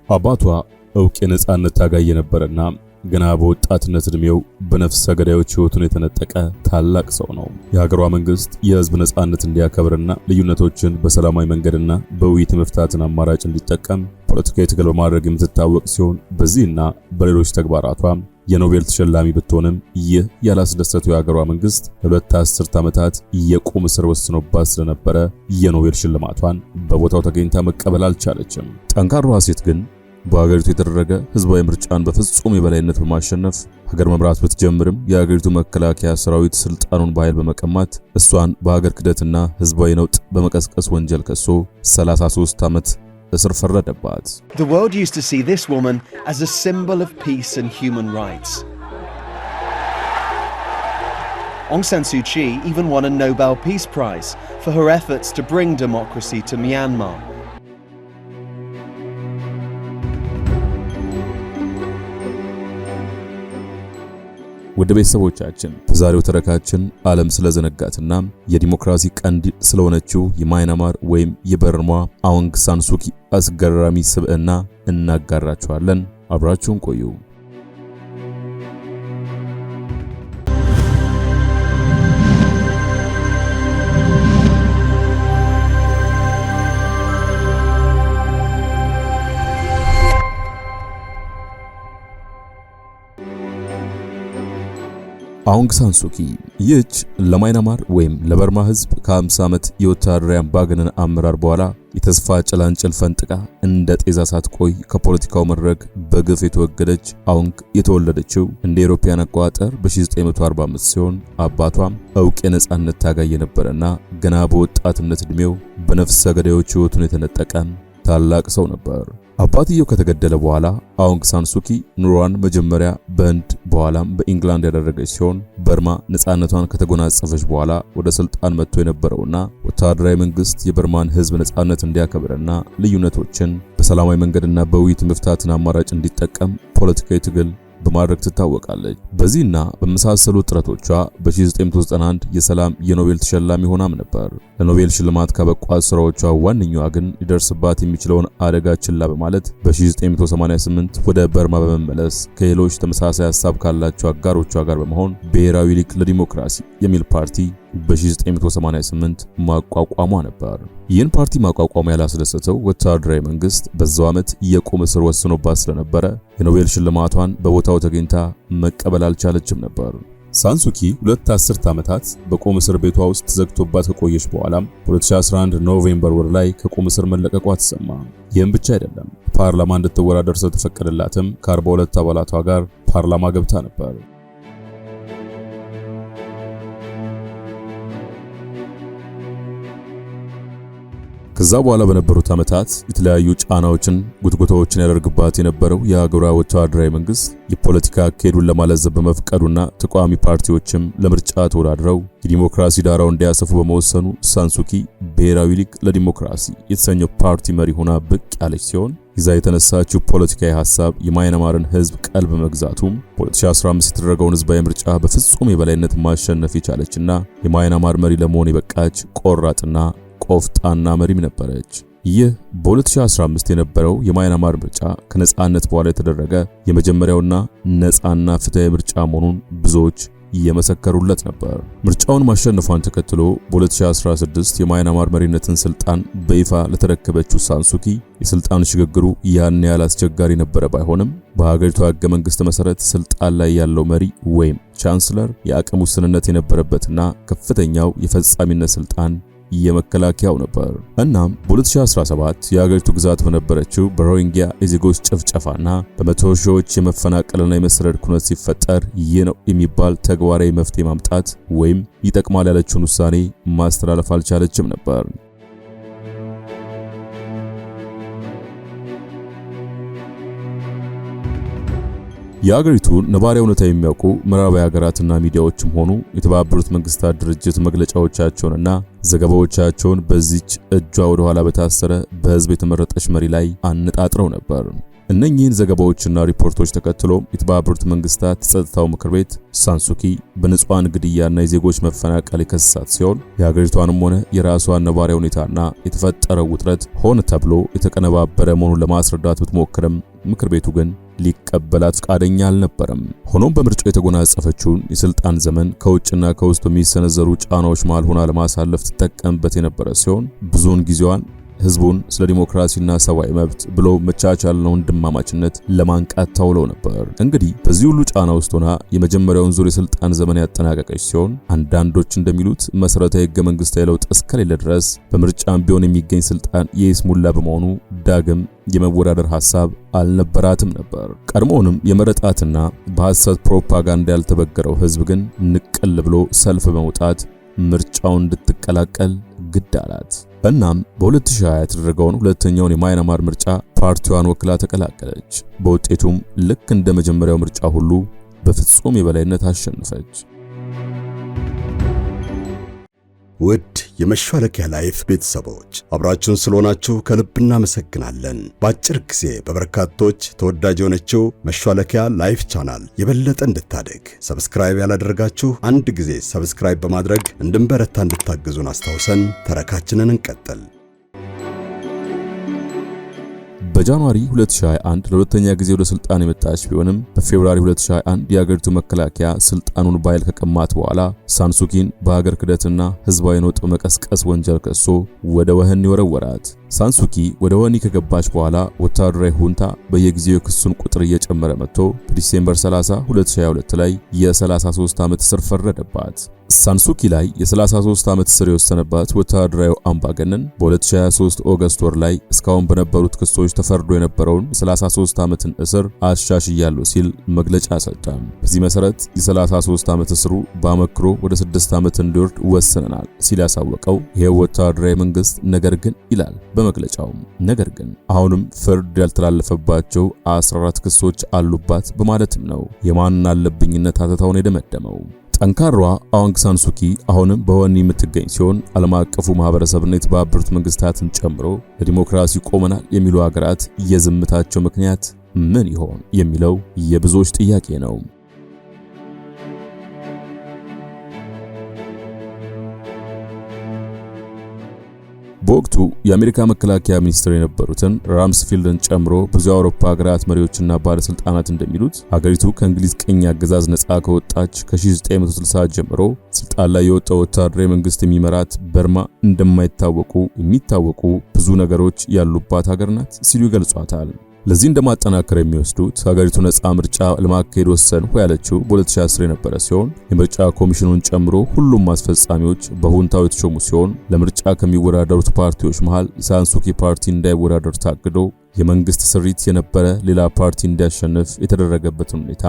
አባቷ ዕውቅ የነጻነት ታጋይ የነበረና ገና በወጣትነት እድሜው በነፍሰ ገዳዮች ሕይወቱን የተነጠቀ ታላቅ ሰው ነው። የሀገሯ መንግስት የህዝብ ነጻነት እንዲያከብርና ልዩነቶችን በሰላማዊ መንገድና በውይይት መፍታትን አማራጭ እንዲጠቀም ፖለቲካዊ ትግል በማድረግ የምትታወቅ ሲሆን በዚህና በሌሎች ተግባራቷ የኖቤል ተሸላሚ ብትሆንም ይህ ያላስደሰተው የሀገሯ መንግስት ለሁለት አስርት ዓመታት የቁም እስር ወስኖባት ስለነበረ የኖቤል ሽልማቷን በቦታው ተገኝታ መቀበል አልቻለችም። ጠንካራዋ ሴት ግን በሀገሪቱ የተደረገ ህዝባዊ ምርጫን በፍጹም የበላይነት በማሸነፍ ሀገር መምራት ብትጀምርም የሀገሪቱ መከላከያ ሰራዊት ስልጣኑን በኃይል በመቀማት እሷን በሀገር ክደትና ህዝባዊ ነውጥ በመቀስቀስ ወንጀል ከሶ 33 ዓመት እስር ፈረደባት። The world used to see this woman as a symbol of peace and human rights. Aung San Suu Kyi even won a Nobel Peace Prize for her efforts to bring democracy to Myanmar. ወደ ቤተሰቦቻችን በዛሬው ተረካችን ዓለም ስለዘነጋትና የዲሞክራሲ ቀንድ ስለሆነችው የማይናማር ወይም የበርማ አውንግ ሳን ሱኪ አስገራሚ ስብዕና እናጋራችኋለን። አብራችሁን ቆዩ። አውንግ ሳን ሱኪ ይህች ለማይናማር ወይም ለበርማ ህዝብ ከ50 ዓመት የወታደራዊ አምባገነን አመራር በኋላ የተስፋ ጭላንጭል ፈንጥቃ እንደ ጤዛ ሳትቆይ ከፖለቲካው መድረክ በግፍ የተወገደች አውንግ የተወለደችው እንደ አውሮፓውያን አቆጣጠር በ1945 ሲሆን አባቷም ዕውቅ የነጻነት ታጋይ የነበረና ገና በወጣትነት እድሜው በነፍሰ ገዳዮች ሕይወቱን የተነጠቀ ታላቅ ሰው ነበር። አባትየው ከተገደለ በኋላ አውንግ ሳን ሱኪ ኑሯን መጀመሪያ በህንድ በኋላም በኢንግላንድ ያደረገች ሲሆን በርማ ነጻነቷን ከተጎናጸፈች በኋላ ወደ ስልጣን መጥቶ የነበረውና ወታደራዊ መንግስት የበርማን ህዝብ ነጻነት እንዲያከብርና ልዩነቶችን በሰላማዊ መንገድና በውይይት መፍታትን አማራጭ እንዲጠቀም ፖለቲካዊ ትግል በማድረግ ትታወቃለች። በዚህና በመሳሰሉ ጥረቶቿ በ1991 የሰላም የኖቤል ተሸላሚ ሆናም ነበር። ለኖቤል ሽልማት ካበቋት ስራዎቿ ዋነኛዋ ግን ሊደርስባት የሚችለውን አደጋ ችላ በማለት በ1988 ወደ በርማ በመመለስ ከሌሎች ተመሳሳይ ሐሳብ ካላቸው አጋሮቿ ጋር በመሆን ብሔራዊ ሊግ ለዲሞክራሲ የሚል ፓርቲ በ1988 ማቋቋሟ ነበር። ይህን ፓርቲ ማቋቋሟ ያላስደሰተው ወታደራዊ መንግስት በዛው ዓመት የቁም እስር ወስኖባት ስለነበረ የኖቤል ሽልማቷን በቦታው ተገኝታ መቀበል አልቻለችም ነበር። ሳን ሱኪ ሁለት አስርት ዓመታት በቁም እስር ቤቷ ውስጥ ተዘግቶባት ከቆየች በኋላም 2011 ኖቬምበር ወር ላይ ከቁም እስር መለቀቋ ተሰማ። ይህም ብቻ አይደለም፣ ፓርላማ እንድትወዳደር ስለተፈቀደላትም ከ42 አባላቷ ጋር ፓርላማ ገብታ ነበር። ከዛ በኋላ በነበሩት ዓመታት የተለያዩ ጫናዎችን ጉትጉታዎችን ያደርግባት የነበረው የሀገሯ ወታደራዊ መንግስት የፖለቲካ አካሄዱን ለማለዘብ በመፍቀዱና ተቃዋሚ ፓርቲዎችም ለምርጫ ተወዳድረው የዲሞክራሲ ዳራውን እንዲያሰፉ በመወሰኑ ሳን ሱኪ ብሔራዊ ሊግ ለዲሞክራሲ የተሰኘው ፓርቲ መሪ ሆና ብቅ ያለች ሲሆን ይዛ የተነሳችው ፖለቲካዊ ሐሳብ የማይናማርን ህዝብ ቀልብ መግዛቱም 2015 የተደረገውን ህዝባዊ ምርጫ በፍጹም የበላይነት ማሸነፍ የቻለችና የማይናማር መሪ ለመሆን የበቃች ቆራጥና ቆፍጣና መሪም ነበረች። ይህ በ2015 የነበረው የማይናማር ምርጫ ከነጻነት በኋላ የተደረገ የመጀመሪያውና ነጻና ፍትሃዊ ምርጫ መሆኑን ብዙዎች እየመሰከሩለት ነበር። ምርጫውን ማሸነፏን ተከትሎ በ2016 የማይናማር መሪነትን ስልጣን በይፋ ለተረከበችው ሳን ሱኪ የስልጣን ሽግግሩ ያን ያህል አስቸጋሪ ነበረ ባይሆንም በሀገሪቱ ህገ መንግስት መሰረት ስልጣን ላይ ያለው መሪ ወይም ቻንስለር የአቅም ውስንነት የነበረበትና ከፍተኛው የፈጻሚነት ስልጣን የመከላከያው ነበር። እናም በ2017 የሀገሪቱ ግዛት በነበረችው በሮሂንግያ የዜጎች ጭፍጨፋና በመቶ ሺዎች የመፈናቀልና የመሰደድ ኩነት ሲፈጠር ይህ ነው የሚባል ተግባራዊ መፍትሄ ማምጣት ወይም ይጠቅማል ያለችውን ውሳኔ ማስተላለፍ አልቻለችም ነበር። የሀገሪቱ ነባራዊ ሁኔታ የሚያውቁ ምዕራባዊ ሀገራትና ሚዲያዎችም ሆኑ የተባበሩት መንግስታት ድርጅት መግለጫዎቻቸውንና ዘገባዎቻቸውን በዚች እጇ ወደ ኋላ በታሰረ በህዝብ የተመረጠች መሪ ላይ አነጣጥረው ነበር። እነኚህን ዘገባዎችና ሪፖርቶች ተከትሎ የተባበሩት መንግስታት ጸጥታው ምክር ቤት ሳንሱኪ በንጹሃን ግድያና የዜጎች መፈናቀል የከሰሳት ሲሆን የሀገሪቷንም ሆነ የራሷን ነባራዊ ሁኔታና የተፈጠረው ውጥረት ሆነ ተብሎ የተቀነባበረ መሆኑን ለማስረዳት ብትሞክርም ምክር ቤቱ ግን ሊቀበላት ፈቃደኛ አልነበረም። ሆኖም በምርጫው የተጎናጸፈችውን የስልጣን ዘመን ከውጭና ከውስጥ በሚሰነዘሩ ጫናዎች መሃል ሆና ለማሳለፍ ትጠቀምበት የነበረ ሲሆን ብዙውን ጊዜዋን ህዝቡን ስለ ዲሞክራሲና ሰብአዊ መብት ብሎ መቻቻልና ወንድማማችነት ለማንቃት ታውለው ነበር። እንግዲህ በዚህ ሁሉ ጫና ውስጥ ሆና የመጀመሪያውን ዙር የስልጣን ዘመን ያጠናቀቀች ሲሆን አንዳንዶች እንደሚሉት መሰረታዊ ህገ መንግስታዊ ለውጥ እስከሌለ ድረስ በምርጫም ቢሆን የሚገኝ ስልጣን የይስሙላ በመሆኑ ዳግም የመወዳደር ሐሳብ አልነበራትም ነበር። ቀድሞውንም የመረጣትና በሐሰት ፕሮፓጋንዳ ያልተበገረው ህዝብ ግን ንቅል ብሎ ሰልፍ በመውጣት ምርጫውን እንድትቀላቀል ግድ አላት። እናም በ2020 የተደረገውን ሁለተኛውን የማይናማር ምርጫ ፓርቲዋን ወክላ ተቀላቀለች። በውጤቱም ልክ እንደ መጀመሪያው ምርጫ ሁሉ በፍጹም የበላይነት አሸነፈች። ውድ የመሿለኪያ ላይፍ ቤተሰቦች አብራችሁን ስለሆናችሁ ከልብ እናመሰግናለን። በአጭር ጊዜ በበርካቶች ተወዳጅ የሆነችው መሿለኪያ ላይፍ ቻናል የበለጠ እንድታድግ ሰብስክራይብ ያላደረጋችሁ አንድ ጊዜ ሰብስክራይብ በማድረግ እንድንበረታ እንድታግዙን አስታውሰን ተረካችንን እንቀጥል። በጃንዋሪ 2021 ለሁለተኛ ጊዜ ወደ ስልጣን የመጣች ቢሆንም በፌብሩዋሪ 2021 የሀገሪቱ መከላከያ ስልጣኑን በኃይል ከቀማት በኋላ ሳንሱኪን በሀገር ክህደትና ህዝባዊ ነውጥ በመቀስቀስ ወንጀል ከሶ ወደ ወህኒ ወረወራት። ሳንሱኪ ወደ ወህኒ ከገባች በኋላ ወታደራዊ ሁንታ በየጊዜው የክሱን ቁጥር እየጨመረ መጥቶ በዲሴምበር 30 2022 ላይ የ33 ዓመት እስር ፈረደባት። ሳንሱኪ ላይ የ33 ዓመት እስር የወሰነባት ወታደራዊ አምባገነን በ2023 ኦገስት ወር ላይ እስካሁን በነበሩት ክሶች ተፈርዶ የነበረውን የ33 ዓመትን እስር አሻሽያለሁ ሲል መግለጫ ሰጠ። በዚህ መሰረት የ33 ዓመት እስሩ በአመክሮ ወደ 6 ዓመት እንዲወርድ ወስነናል ሲል ያሳወቀው ይሄው ወታደራዊ መንግስት ነገር ግን ይላል በመግለጫው ነገር ግን አሁንም ፍርድ ያልተላለፈባቸው 14 ክሶች አሉባት በማለትም ነው የማን አለብኝነት አተታውን የደመደመው። ጠንካሯ አውንግ ሳንሱኪ አሁንም በወህኒ የምትገኝ ሲሆን ዓለም አቀፉ ማህበረሰብና የተባበሩት መንግስታትን ጨምሮ ለዲሞክራሲ ቆመናል የሚሉ ሀገራት የዝምታቸው ምክንያት ምን ይሆን የሚለው የብዙዎች ጥያቄ ነው። በወቅቱ የአሜሪካ መከላከያ ሚኒስትር የነበሩትን ራምስፊልድን ጨምሮ ብዙ የአውሮፓ ሀገራት መሪዎችና ባለስልጣናት እንደሚሉት ሀገሪቱ ከእንግሊዝ ቅኝ አገዛዝ ነፃ ከወጣች ከ1960 ጀምሮ ስልጣን ላይ የወጣው ወታደራዊ መንግስት የሚመራት በርማ እንደማይታወቁ የሚታወቁ ብዙ ነገሮች ያሉባት ሀገር ናት ሲሉ ይገልጿታል። ለዚህ እንደማጠናከር የሚወስዱት ሀገሪቱ ነፃ ምርጫ ለማካሄድ ወሰንኩ ያለችው በ2010 የነበረ ሲሆን የምርጫ ኮሚሽኑን ጨምሮ ሁሉም አስፈጻሚዎች በሁንታው የተሾሙ ሲሆን ለምርጫ ከሚወዳደሩት ፓርቲዎች መሃል የሳንሱኪ ፓርቲ እንዳይወዳደር ታግዶ የመንግስት ስሪት የነበረ ሌላ ፓርቲ እንዲያሸንፍ የተደረገበትን ሁኔታ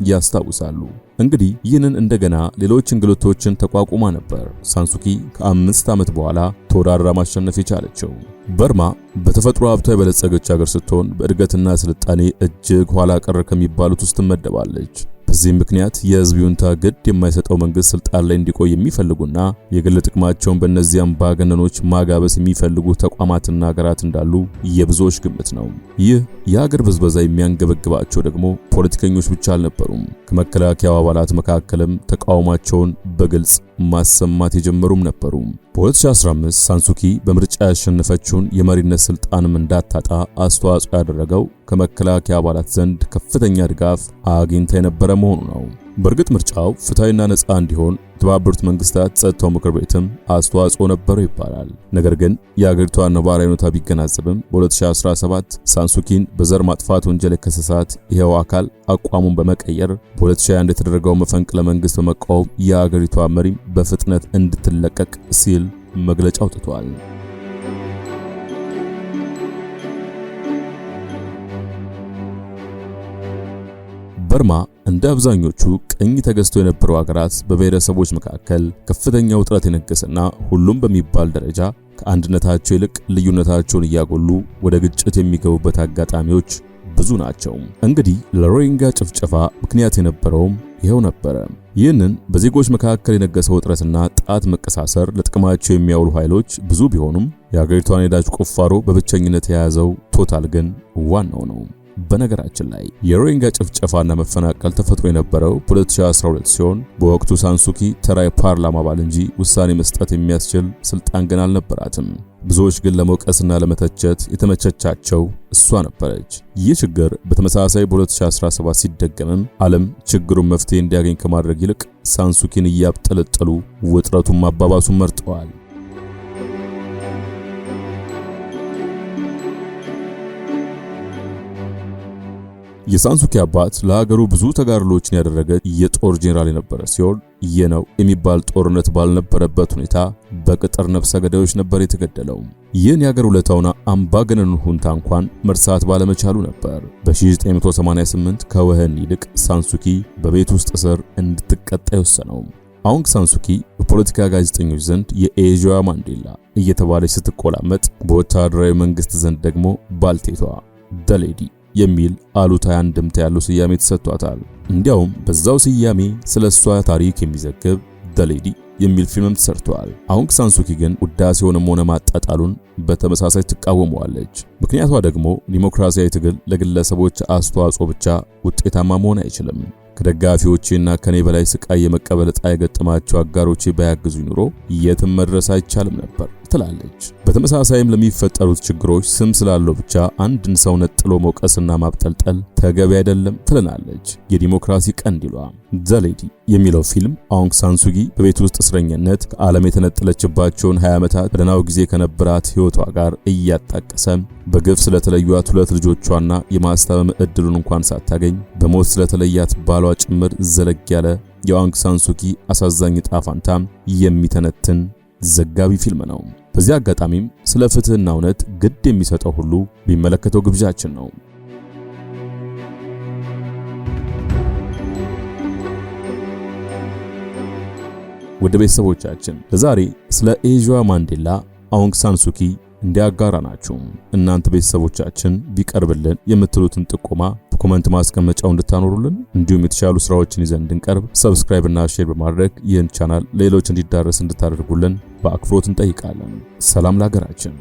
ያስታውሳሉ። እንግዲህ ይህንን እንደገና ሌሎች እንግልቶችን ተቋቁማ ነበር ሳንሱኪ ከ5 ዓመት በኋላ ተወዳድራ ማሸነፍ የቻለችው። በርማ በተፈጥሮ ሀብቷ የበለጸገች ሀገር ስትሆን በእድገትና ስልጣኔ እጅግ ኋላ ቀር ከሚባሉት ውስጥ ትመደባለች። በዚህ ምክንያት የህዝብ ይሁንታ ግድ የማይሰጠው መንግስት ስልጣን ላይ እንዲቆይ የሚፈልጉና የግል ጥቅማቸውን በእነዚህ አምባገነኖች ማጋበስ የሚፈልጉ ተቋማትና ሀገራት እንዳሉ የብዙዎች ግምት ነው። ይህ የሀገር ብዝበዛ የሚያንገበግባቸው ደግሞ ፖለቲከኞች ብቻ አልነበሩም። ከመከላከያው አባላት መካከልም ተቃውሟቸውን በግልጽ ማሰማት የጀመሩም ነበሩ። በ2015 ሳንሱኪ በምርጫ ያሸነፈችውን የመሪነት ስልጣንም እንዳታጣ አስተዋጽኦ ያደረገው ከመከላከያ አባላት ዘንድ ከፍተኛ ድጋፍ አግኝታ የነበረ መሆኑ ነው። በእርግጥ ምርጫው ፍትሃዊና ነፃ እንዲሆን የተባበሩት መንግስታት ጸጥታው ምክር ቤትም አስተዋጽኦ ነበረው ይባላል። ነገር ግን የሀገሪቷን ነባራዊ ሁኔታ ቢገናዘብም በ2017 ሳንሱኪን በዘር ማጥፋት ወንጀል የከሰሳት ይሄው አካል አቋሙን በመቀየር በ2021 የተደረገው መፈንቅለ መንግስት በመቃወም የሀገሪቷ መሪ በፍጥነት እንድትለቀቅ ሲል መግለጫ አውጥቷል። በርማ እንደ አብዛኞቹ ቅኝ ተገዝተው የነበሩ ሀገራት በብሔረሰቦች መካከል ከፍተኛ ውጥረት የነገሰና ሁሉም በሚባል ደረጃ ከአንድነታቸው ይልቅ ልዩነታቸውን እያጎሉ ወደ ግጭት የሚገቡበት አጋጣሚዎች ብዙ ናቸው። እንግዲህ ለሮሂንጋ ጭፍጨፋ ምክንያት የነበረውም ይሄው ነበረ። ይህንን በዜጎች መካከል የነገሰው ውጥረትና ጣት መቀሳሰር ለጥቅማቸው የሚያውሉ ኃይሎች ብዙ ቢሆኑም የሀገሪቷን የነዳጅ ቁፋሮ በብቸኝነት የያዘው ቶታል ግን ዋናው ነው። በነገራችን ላይ የሮሂንጋ ጭፍጨፋና መፈናቀል ተፈጥሮ የነበረው በ2012 ሲሆን በወቅቱ ሳንሱኪ ተራ የፓርላማ አባል እንጂ ውሳኔ መስጠት የሚያስችል ስልጣን ግን አልነበራትም። ብዙዎች ግን ለመውቀስና ለመተቸት የተመቸቻቸው እሷ ነበረች። ይህ ችግር በተመሳሳይ በ2017 ሲደገምም ዓለም ችግሩን መፍትሄ እንዲያገኝ ከማድረግ ይልቅ ሳንሱኪን እያብጠለጠሉ ውጥረቱን ማባባሱን መርጠዋል። የሳንሱኪ አባት ለሀገሩ ብዙ ተጋድሎችን ያደረገ የጦር ጄኔራል የነበረ ሲሆን ይህ ነው የሚባል ጦርነት ባልነበረበት ሁኔታ በቅጥር ነፍሰ ገዳዮች ነበር የተገደለው። ይህን የሀገር ውለታውና አምባገነኑን ሁንታ እንኳን መርሳት ባለመቻሉ ነበር በ1988 ከወህኒ ይልቅ ሳንሱኪ በቤት ውስጥ እስር እንድትቀጣ የወሰነው። አውንግ ሳንሱኪ በፖለቲካ ጋዜጠኞች ዘንድ የኤዥያ ማንዴላ እየተባለች ስትቆላመጥ፣ በወታደራዊ መንግስት ዘንድ ደግሞ ባልቴቷ ደሌዲ የሚል አሉታዊ አንድምታ ያለው ስያሜ ተሰጥቷታል። እንዲያውም በዛው ስያሜ ስለሷ ታሪክ የሚዘግብ ደሌዲ የሚል ፊልም ተሰርቷል። አውንግ ሳንሱኪ ግን ውዳሴውንም ሆነ ማጣጣሉን በተመሳሳይ ትቃወመዋለች። ምክንያቷ ደግሞ ዲሞክራሲያዊ ትግል ለግለሰቦች አስተዋጽኦ ብቻ ውጤታማ መሆን አይችልም። ከደጋፊዎቼና ከኔ በላይ ስቃይ የመቀበል ዕጣ የገጠማቸው አጋሮቼ ባያግዙኝ ኑሮ የትም መድረስ አይቻልም ነበር ትላለች። በተመሳሳይም ለሚፈጠሩት ችግሮች ስም ስላለው ብቻ አንድን ሰው ነጥሎ መውቀስና ማብጠልጠል ተገቢ አይደለም ትለናለች። የዲሞክራሲ ቀንዲሏ ደሌዲ የሚለው ፊልም አውንግ ሳንሱኪ በቤት ውስጥ እስረኝነት ከዓለም የተነጠለችባቸውን 20 ዓመታት በደህናው ጊዜ ከነበራት ሕይወቷ ጋር እያጣቀሰ በግፍ ስለተለዩት 2 ልጆቿና የማስታመም ዕድሉን እንኳን ሳታገኝ በሞት ስለተለያት ባሏ ጭምር ዘለግ ያለ የአውንግ ሳንሱኪ አሳዛኝ ዕጣ ፈንታ የሚተነትን ዘጋቢ ፊልም ነው። በዚህ አጋጣሚም ስለ ፍትህና እውነት ግድ የሚሰጠው ሁሉ ቢመለከተው ግብዣችን ነው። ወደ ቤተሰቦቻችን ለዛሬ ስለ ኤዥያ ማንዴላ አውንግ ሳንሱኪ እንዲያጋራናችሁ እናንተ ቤተሰቦቻችን ቢቀርብልን የምትሉትን ጥቆማ በኮሜንት ማስቀመጫው እንድታኖሩልን እንዲሁም የተሻሉ ስራዎችን ይዘን እንድንቀርብ ሰብስክራይብ እና ሼር በማድረግ ይህን ቻናል ሌሎች እንዲዳረስ እንድታደርጉልን በአክብሮት እንጠይቃለን። ሰላም ለሀገራችን።